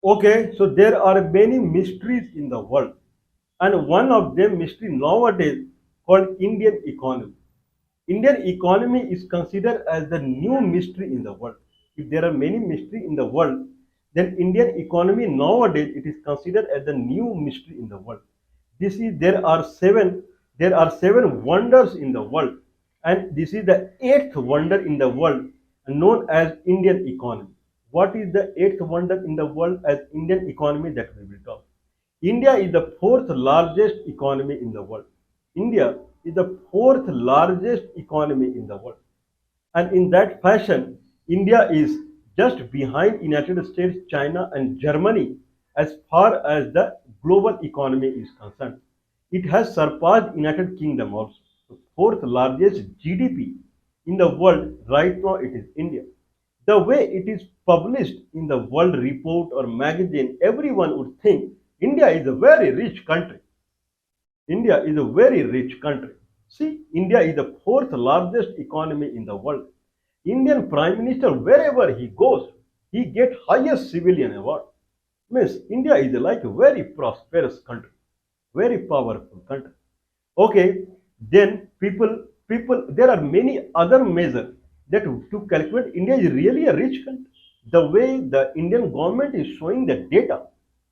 Okay, so there are many mysteries in the world, and one of them mystery nowadays called Indian economy. Indian economy is considered as the new mystery in the world. If there are many mystery in the world, then Indian economy nowadays it is considered as the new mystery in the world. This is there are seven wonders in the world, and this is the eighth wonder in the world known as Indian economy. What is the eighth wonder in the world as Indian economy that we will talk? India is the fourth largest economy in the world. India is the fourth largest economy in the world. And in that fashion, India is just behind United States, China, and Germany as far as the global economy is concerned. It has surpassed United Kingdom also. The fourth largest GDP in the world right now it is India. The way it is published in the world report or magazine, everyone would think India is a very rich country. India is a very rich country. See, India is the fourth largest economy in the world. Indian Prime Minister, wherever he goes, he gets highest civilian award. Means India is like a very prosperous country, very powerful country. Okay, then there are many other measures that to calculate India is really a rich country. The way the Indian government is showing the data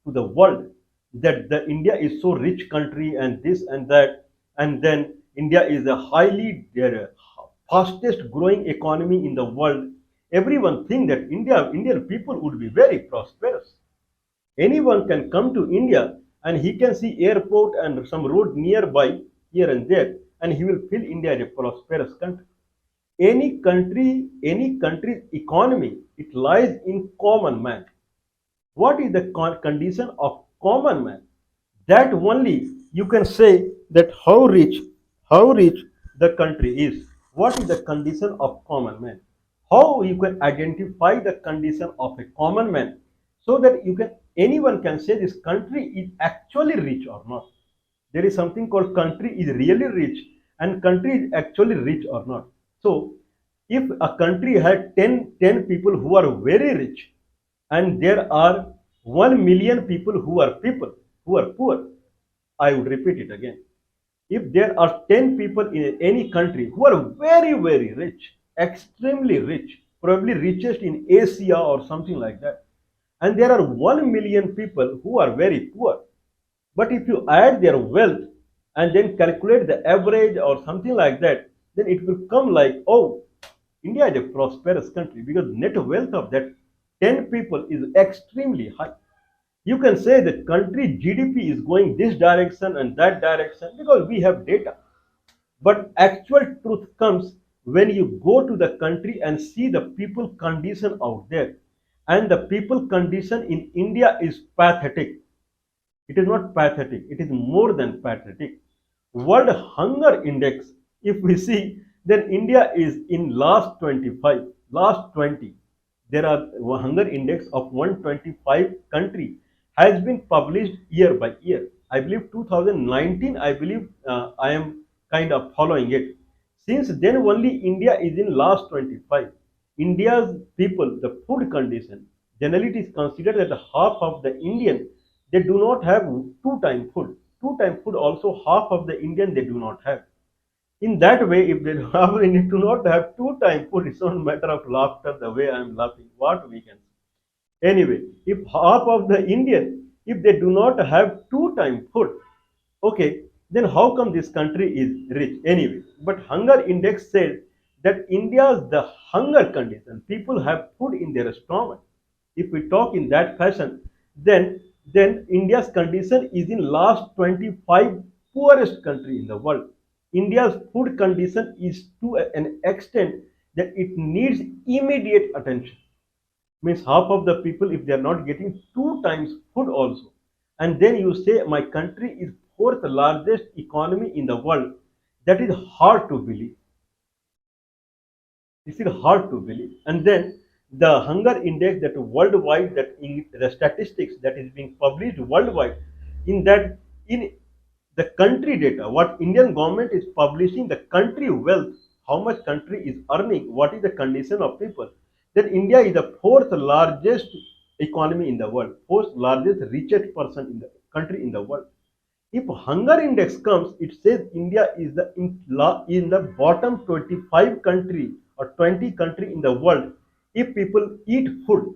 to the world that the India is so rich country and this and that, and then India is a highly fastest growing economy in the world. Everyone think that Indian people would be very prosperous. Anyone can come to India and he can see airport and some road nearby here and there, and he will feel India is a prosperous country. Any country's economy, it lies in common man. What is the condition of common man? That only you can say that how rich the country is. What is the condition of common man? How you can identify the condition of a common man so that anyone can say this country is actually rich or not. There is something called country is really rich and country is actually rich or not. So if a country had ten people who are very rich and there are 1 million people who are poor, I would repeat it again. If there are 10 people in any country who are very, very rich, extremely rich, probably richest in Asia or something like that, and there are 1 million people who are very poor, but if you add their wealth and then calculate the average or something like that, then it will come like, oh, India is a prosperous country because net wealth of that 10 people is extremely high. You can say the country GDP is going this direction and that direction because we have data. But actual truth comes when you go to the country and see the people condition out there. And the people condition in India is pathetic. It is not pathetic, it is more than pathetic. World Hunger Index, if we see, then India is in last 25, last 20. There are hunger index of 125 country has been published year by year. I believe 2019, I believe I am kind of following it. Since then only India is in last 25. India's people, the food condition, generally it is considered that half of the Indian they do not have two-time food. Two-time food also half of the Indian they do not have. In that way, if they do not have two-time food, it's not a matter of laughter the way I'm laughing. What we can say. Anyway, if half of the Indian, if they do not have two-time food, okay, then how come this country is rich anyway? But hunger index says that India's the hunger condition. People have food in their stomach. If we talk in that fashion, then India's condition is in last 25 poorest country in the world. India's food condition is to an extent that it needs immediate attention. Means half of the people, if they are not getting two times food also, and then you say my country is fourth largest economy in the world, that is hard to believe. This is hard to believe. And then the hunger index that worldwide, that in the statistics that is being published worldwide, in that in the country data, what Indian government is publishing, the country wealth, how much country is earning, what is the condition of people. Then India is the fourth largest economy in the world, fourth largest richest person in the country in the world. If hunger index comes, it says India is in the bottom 25 country or 20 country in the world. If people eat food,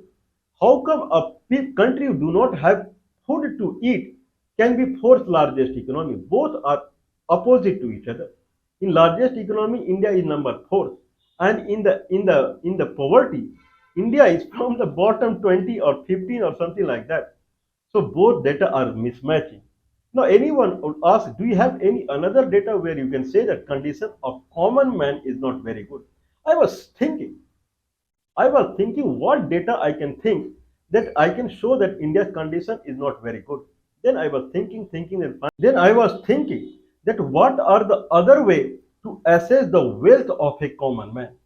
how come a country who do not have food to eat can be fourth largest economy? Both are opposite to each other. In largest economy, India is number four, and in the poverty, India is from the bottom 20 or 15 or something like that. So both data are mismatching. Now anyone would ask, do you have any another data where you can say that condition of common man is not very good? I was thinking, I was thinking what data I can think that I can show that India's condition is not very good. Then I was thinking, and then I was thinking that what are the other way to assess the wealth of a common man?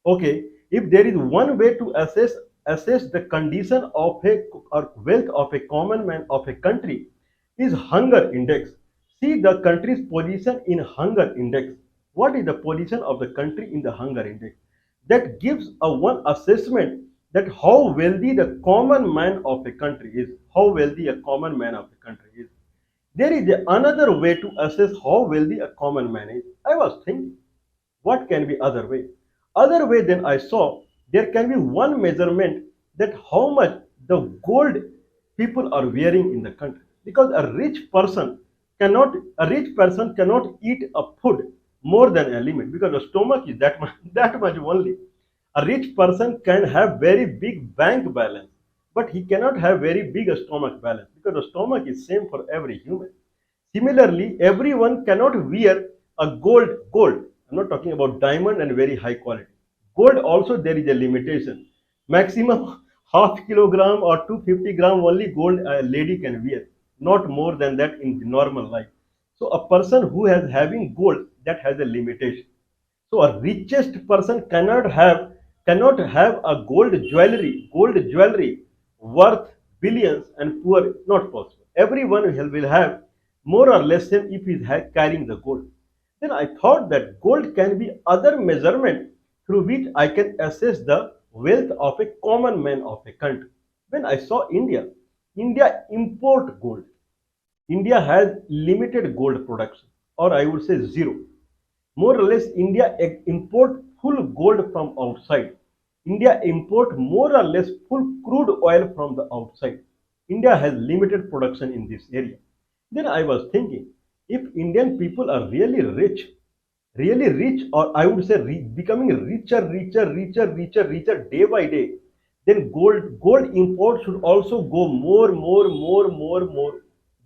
Okay, if there is one way to assess the condition of a or wealth of a common man of a country is hunger index. See the country's position in hunger index. What is the position of the country in the hunger index? That gives a one assessment that how wealthy the common man of a country is, how wealthy a common man of a country is. There is another way to assess how wealthy a common man is. I was thinking, what can be other way? Other way then I saw there can be one measurement that how much the gold people are wearing in the country. Because a rich person cannot eat a food more than a limit because the stomach is that much, that much only. A rich person can have very big bank balance, but he cannot have very big stomach balance because the stomach is same for every human. Similarly, everyone cannot wear a gold. I'm not talking about diamond and very high quality. Gold also there is a limitation. Maximum half kilogram or 250 gram only gold a lady can wear, not more than that in the normal life. So a person who has having gold that has a limitation. So a richest person cannot have a gold jewelry worth billions and poor not possible. Everyone will have more or less same if he is carrying the gold. Then I thought that gold can be other measurement through which I can assess the wealth of a common man of a country. When I saw India import gold. India has limited gold production, or I would say zero. More or less, India import full gold from outside. India import more or less full crude oil from the outside. India has limited production in this area. Then I was thinking, if Indian people are really rich, or I would say becoming richer day by day, then gold import should also go more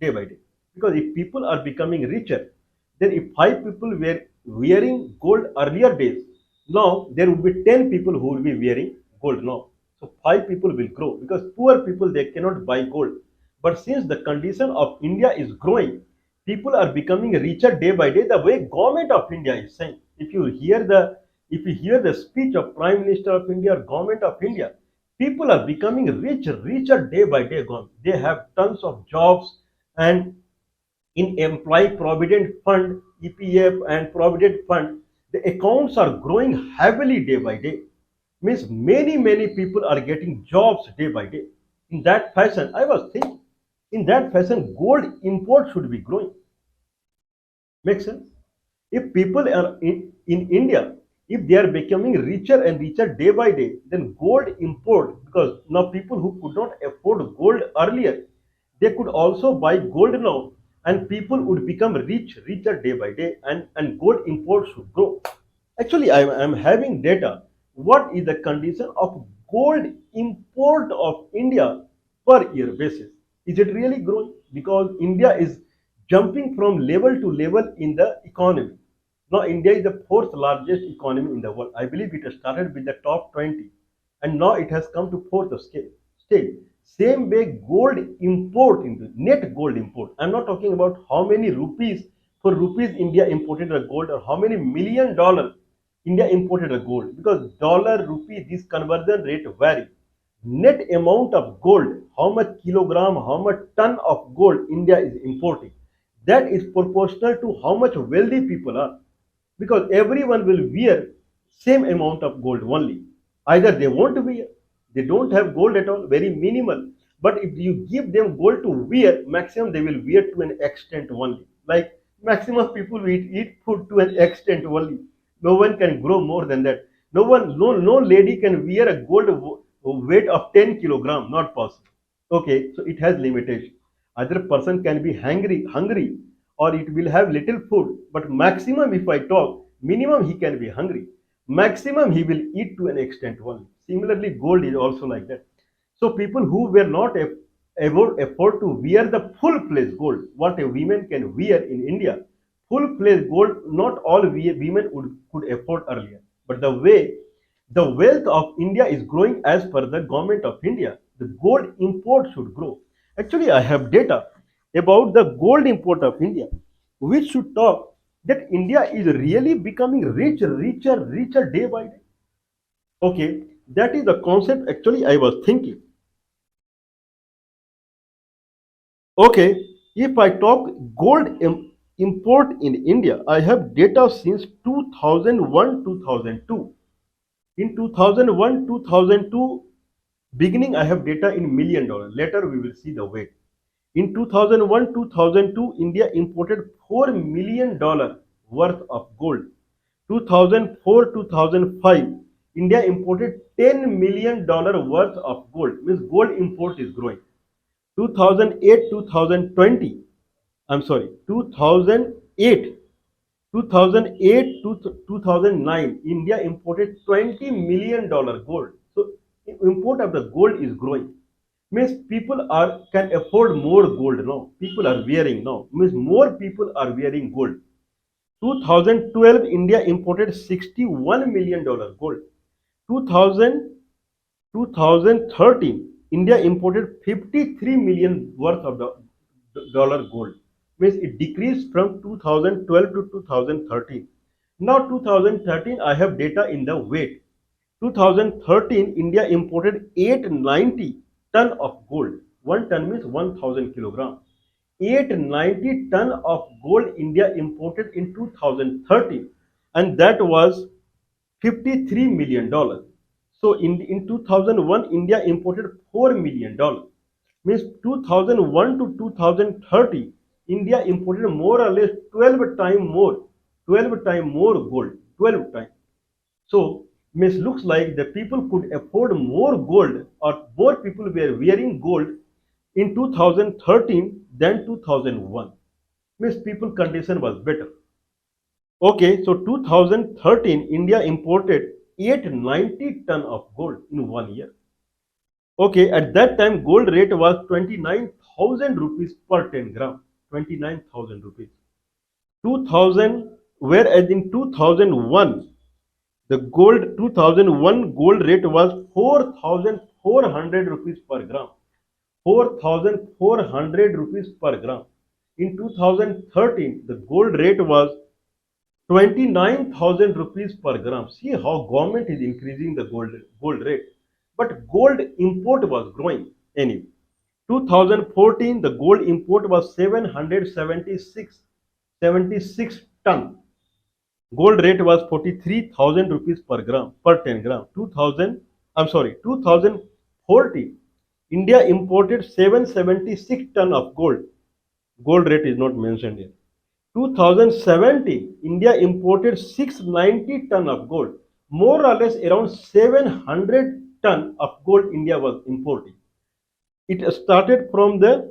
day by day. Because if people are becoming richer, then if five people were wearing gold earlier days, now there would be 10 people who will be wearing gold now. So five people will grow because poor people they cannot buy gold. But since the condition of India is growing, people are becoming richer day by day. The way government of India is saying, if you hear the speech of Prime Minister of India or government of India, people are becoming richer day by day. They have tons of jobs, and in employee provident fund, EPF and provident fund, the accounts are growing heavily day by day. Means many people are getting jobs day by day. In that fashion, I was thinking, in that fashion, gold import should be growing. Makes sense? If people are in India, if they are becoming richer and richer day by day, then gold import, because now people who could not afford gold earlier, they could also buy gold now, and people would become richer day by day, and gold import should grow. Actually, I'm having data. What is the condition of gold import of India per year basis? Is it really growing? Because India is jumping from level to level in the economy. Now, India is the fourth largest economy in the world. I believe it started with the top 20, and now it has come to fourth stage. Same way, gold import into net gold import. I'm not talking about how many rupees for rupees India imported a gold or how many $1 million India imported a gold, because dollar rupee this conversion rate vary. Net amount of gold, how much kilogram, how much ton of gold India is importing, that is proportional to how much wealthy people are, because everyone will wear same amount of gold only. Either they want to wear, They don't have gold at all, very minimal. But if you give them gold to wear, maximum they will wear to an extent only. Like maximum people will eat food to an extent only. No one can grow more than that. No lady can wear a gold weight of 10 kilogram. Not possible. Okay, so it has limitation. Other person can be hungry, or it will have little food. But maximum, if I talk, minimum he can be hungry. Maximum he will eat to an extent only. Similarly, gold is also like that. So people who were not able afford to wear the full fledged gold, what a woman can wear in India, full fledged gold, not all women could afford earlier. But the way the wealth of India is growing as per the government of India, the gold import should grow. Actually, I have data about the gold import of India, which should talk that India is really becoming richer day by day. Okay, that is the concept actually I was thinking. Okay, if I talk gold import in India, I have data since 2001 2002. In 2001 2002 beginning, I have data in million dollars. Later we will see the weight. In 2001 2002, India imported $4 million worth of gold. 2004 2005, India imported $10 million worth of gold. Means gold import is growing. 2008 2020, I'm sorry, 2008 2008 to 2009, India imported $20 million gold. So import of the gold is growing. Means people are can afford more gold now. People are wearing now. Means more people are wearing gold. 2012, India imported $61 million gold. 2000 2013, India imported 53 million worth of dollar gold. Means it decreased from 2012 to 2013. Now 2013, I have data in the weight. 2013, India imported 890 ton of gold. 1 ton means 1000 kilogram. 890 ton of gold India imported in 2013, and that was $53 million. So in 2001, India imported $4 million. Means 2001 to 2030, India imported more or less 12 times more gold, 12 times. So means looks like the people could afford more gold, or more people were wearing gold in 2013 than 2001. Means people condition was better. Okay, so 2013, India imported 890 ton of gold in 1 year. Okay, at that time, gold rate was 29,000 rupees per 10 gram. 29,000 rupees. 2000, whereas in 2001, the gold 2001 gold rate was 4,400 rupees per gram. 4,400 rupees per gram. In 2013, the gold rate was 29,000 rupees per gram. See how government is increasing the gold rate. But gold import was growing anyway. 2014, the gold import was 776 ton. Gold rate was 43,000 rupees per gram, per 10 gram. 2014, India imported 776 ton of gold. Gold rate is not mentioned here. 2017, India imported 690 ton of gold. More or less around 700 ton of gold India was importing. It started from the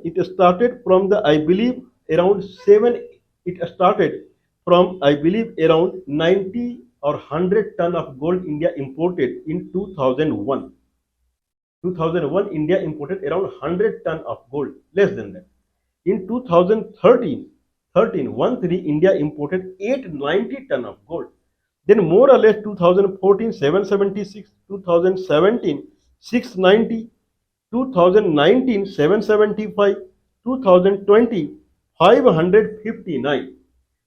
I believe around 7 it started from I believe around 90 or 100 ton of gold India imported in 2001. 2001, India imported around 100 ton of gold, less than that. In 2013, India imported 890 ton of gold. Then more or less 2014, 776, 2017, 690, 2019, 775, 2020, 559.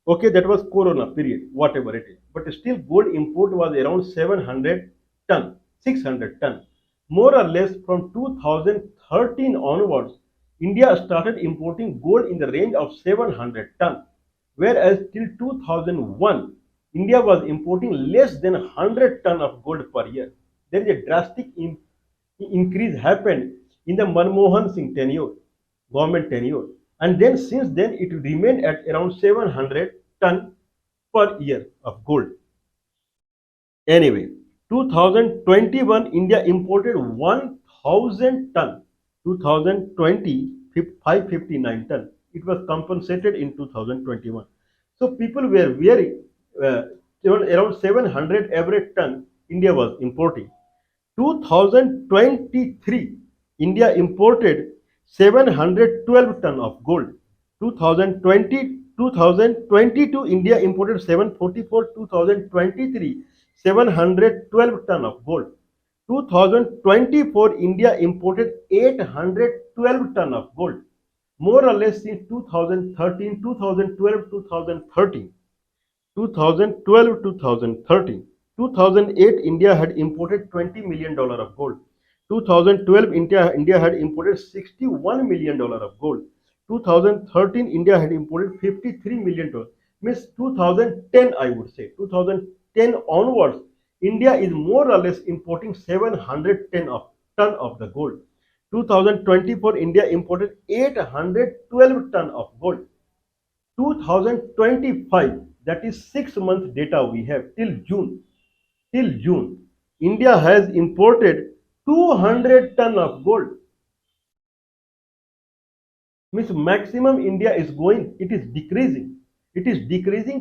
Okay, that was Corona period, whatever it is. But still, gold import was around 700 ton, 600 ton. More or less from 2013 onwards, India started importing gold in the range of 700 ton, whereas till 2001, India was importing less than 100 ton of gold per year. There is a drastic increase happened in the Manmohan Singh tenure, government tenure. And then since then it remained at around 700 ton per year of gold. Anyway, 2021 India imported 1000 ton. 2020 559 ton. It was compensated in 2021. So people were very uh, around 700 average ton India was importing. 2023 India imported 712 ton of gold. 2020 2022 India imported 744. 2023 712 ton of gold. 2024 India imported 812 ton of gold, more or less since 2013, 2012, 2013. 2012, 2013. 2008 India had imported $20 million of gold. 2012 India had imported $61 million of gold. 2013 India had imported $53 million. Means 2010, I would say 2010 onwards India is more or less importing 710 of ton of the gold. 2024 India imported 812 ton of gold. 2025, that is 6 months data we have till June, India has imported 200 ton of gold. Means maximum India is going, it is decreasing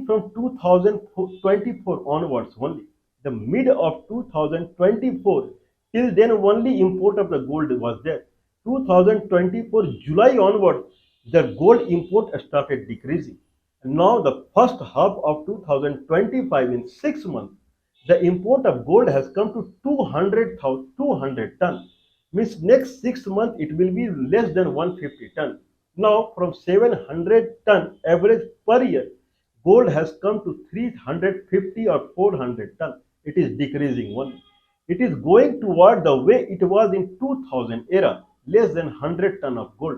from 2024 onwards only. The mid of 2024, till then only import of the gold was there. 2024 July onwards the gold import started decreasing. Now the first half of 2025, in 6 months the import of gold has come to 200 ton. Means next 6 months it will be less than 150 ton. Now from 700 ton average per year, gold has come to 350 or 400 ton. It is decreasing only. It is going toward the way it was in 2000 era, less than 100 ton of gold.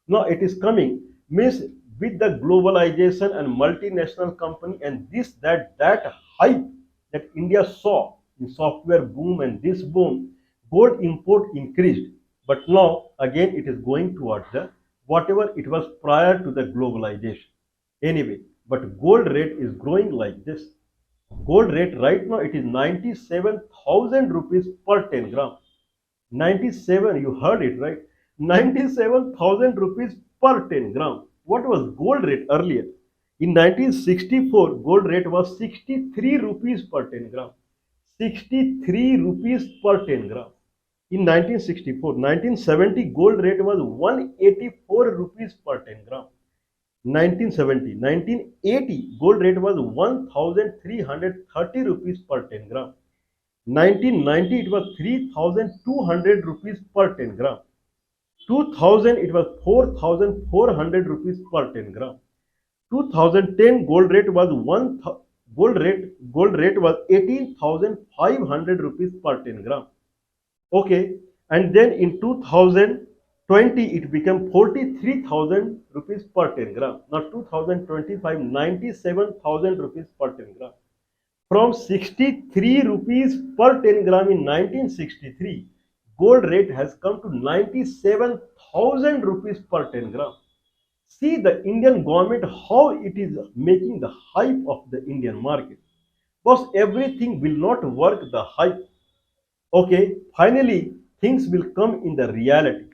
Now it is coming, means with the globalization and multinational company and this that hype that India saw in software boom and this boom, gold import increased. But now again it is going towards the whatever it was prior to the globalization. Anyway, but gold rate is growing like this. Gold rate right now it is 97,000 rupees per 10 gram. 97, you heard it right. 97,000 rupees per 10 gram. What was gold rate earlier? In 1964, gold rate was 63 rupees per 10 gram. 63 rupees per 10 gram. In 1964, 1970, gold rate was 184 rupees per 10 gram. 1970, 1980, gold rate was 1330 rupees per 10 gram. 1990 it was 3200 rupees per 10 gram. 2000 it was 4400 rupees per 10 gram. 2010 gold rate was 18500 rupees per 10 gram. Okay, and then in 2020 it became 43,000 rupees per 10 gram. Now 2025 97,000 rupees per 10 gram. From 63 rupees per 10 gram in 1963, gold rate has come to 97,000 rupees per 10 gram. See the Indian government how it is making the hype of the Indian market. Because everything will not work the hype. Okay, finally things will come in the reality.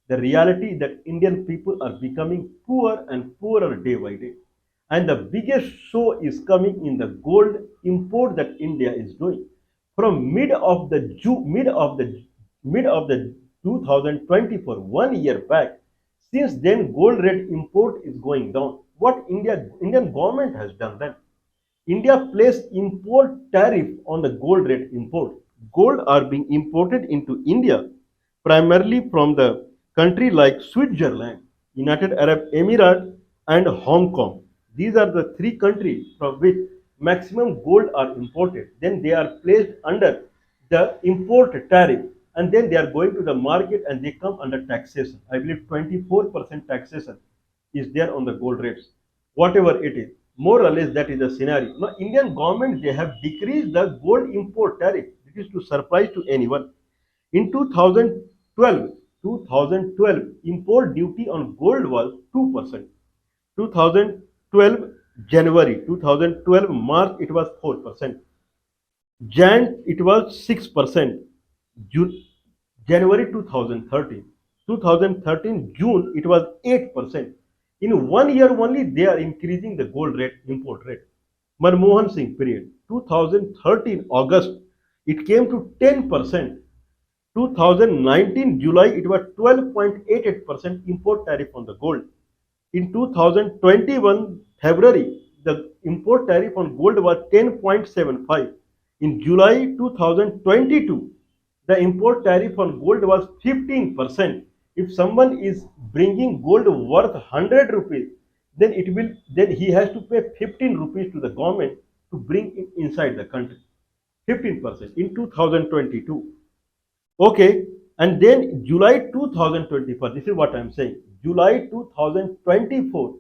The reality that Indian people are becoming poor and poorer day by day. And the biggest show is coming in the gold import that India is doing. From mid of the 2024, 1 year back, since then gold rate import is going down. What Indian government has done then? India placed import tariff on the gold rate import. Gold are being imported into India primarily from the country like Switzerland, United Arab Emirates, and Hong Kong. These are the three countries from which maximum gold are imported. Then they are placed under the import tariff, and then they are going to the market and they come under taxation. I believe 24% taxation is there on the gold rates, whatever it is. More or less that is the scenario. Now Indian government they have decreased the gold import tariff. It is to surprise to anyone. In 2012, import duty on gold was 2%. 2012 January, 2012 March it was 4%. Jan it was 6%. June, January 2013. 2013 June it was 8%. In 1 year only they are increasing the gold rate, import rate. Manmohan Singh period 2013 August it came to 10%. 2019 July it was 12.88% import tariff on the gold. In 2021 February, the import tariff on gold was 10.75. In July 2022, the import tariff on gold was 15%. If someone is bringing gold worth 100 rupees, then he has to pay 15 rupees to the government to bring it inside the country. 15% in 2022. Okay, and then July 2024, this is what I'm saying. July 2024,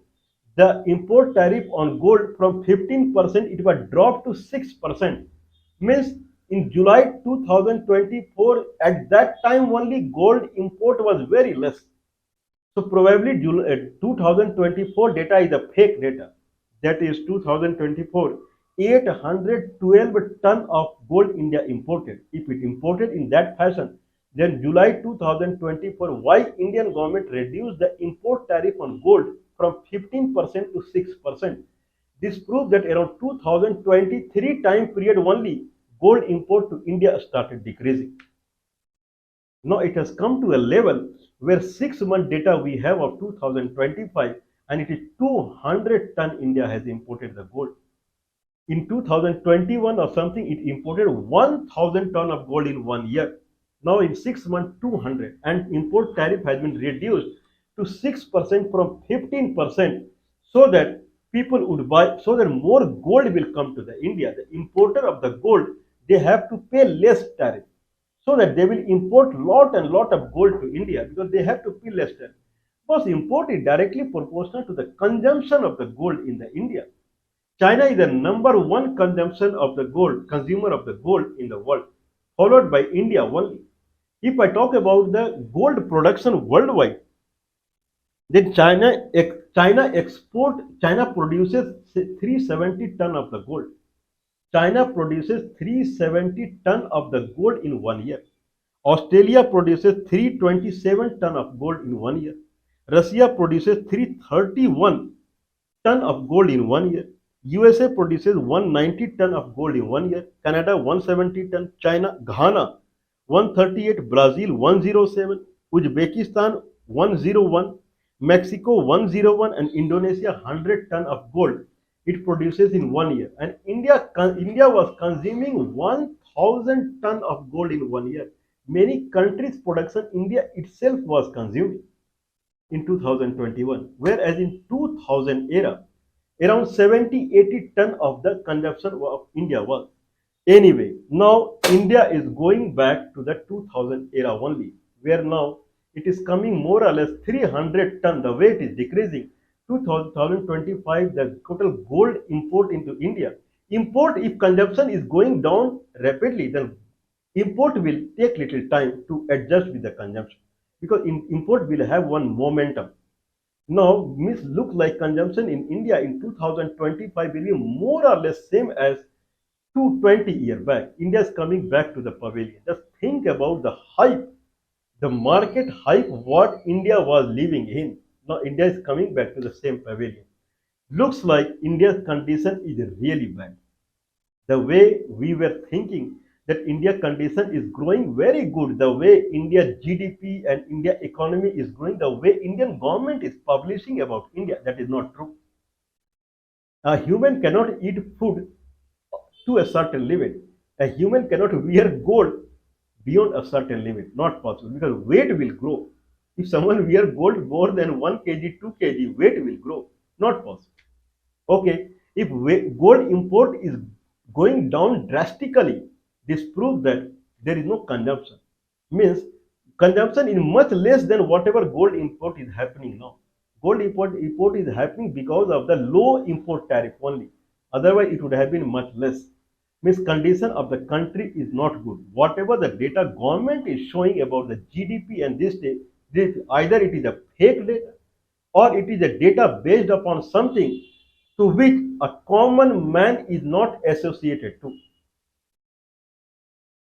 the import tariff on gold from 15% it was dropped to 6%. Means in July 2024, at that time only gold import was very less. So probably 2024 data is a fake data. That is 2024, 812 ton of gold India imported. If it imported in that fashion, then July 2024, why Indian government reduced the import tariff on gold from 15% to 6%? This proves that around 2023 time period only gold import to India started decreasing. Now it has come to a level where 6 month data we have of 2025 and it is 200 ton India has imported the gold. In 2021 or something it imported 1000 ton of gold in 1 year. Now in 6 months 200 and import tariff has been reduced to 6% from 15% so that people would buy so that more gold will come to the India. The importer of the gold they have to pay less tariff so that they will import lot and lot of gold to India because they have to pay less tax. Because import is directly proportional to the consumption of the gold in the India. China is the number one consumption of the gold, consumer of the gold in the world, followed by India only. If I talk about the gold production worldwide, then China produces 370 ton of the gold. China produces 370 ton of the gold in 1 year. Australia produces 327 ton of gold in 1 year. Russia produces 331 ton of gold in 1 year. USA produces 190 ton of gold in 1 year. Canada 170 ton. China, Ghana 138. Brazil 107. Uzbekistan 101. Mexico 101 and Indonesia 100 ton of gold it produces in 1 year. And India was consuming 1000 ton of gold in 1 year. Many countries' production India itself was consuming in 2021, whereas in 2000 era, around 70-80 ton of the consumption of India was. Anyway, now India is going back to the 2000 era only, where now it is coming more or less 300 ton. The weight is decreasing. 2025, the total gold import into India. Import, if consumption is going down rapidly, then import will take little time to adjust with the consumption because import will have one momentum. Now, Miss look like consumption in India in 2025 will be more or less same as 220 years back. India is coming back to the pavilion. Just think about the hype, the market hype what India was living in. Now India is coming back to the same pavilion. Looks like India's condition is really bad. The way we were thinking that India condition is growing very good, the way India GDP and India economy is growing, the way Indian government is publishing about India, that is not true. A human cannot eat food to a certain limit. A human cannot wear gold beyond a certain limit. Not possible because weight will grow. If someone wear gold more than 1 kg, 2 kg, weight will grow. Not possible. Okay, if gold import is going down drastically, this proves that there is no consumption. Means consumption is much less than whatever gold import is happening now. Gold import is happening because of the low import tariff only. Otherwise, it would have been much less. means condition of the country is not good. Whatever the data government is showing about the GDP and this either it is a fake data or it is a data based upon something to which a common man is not associated to.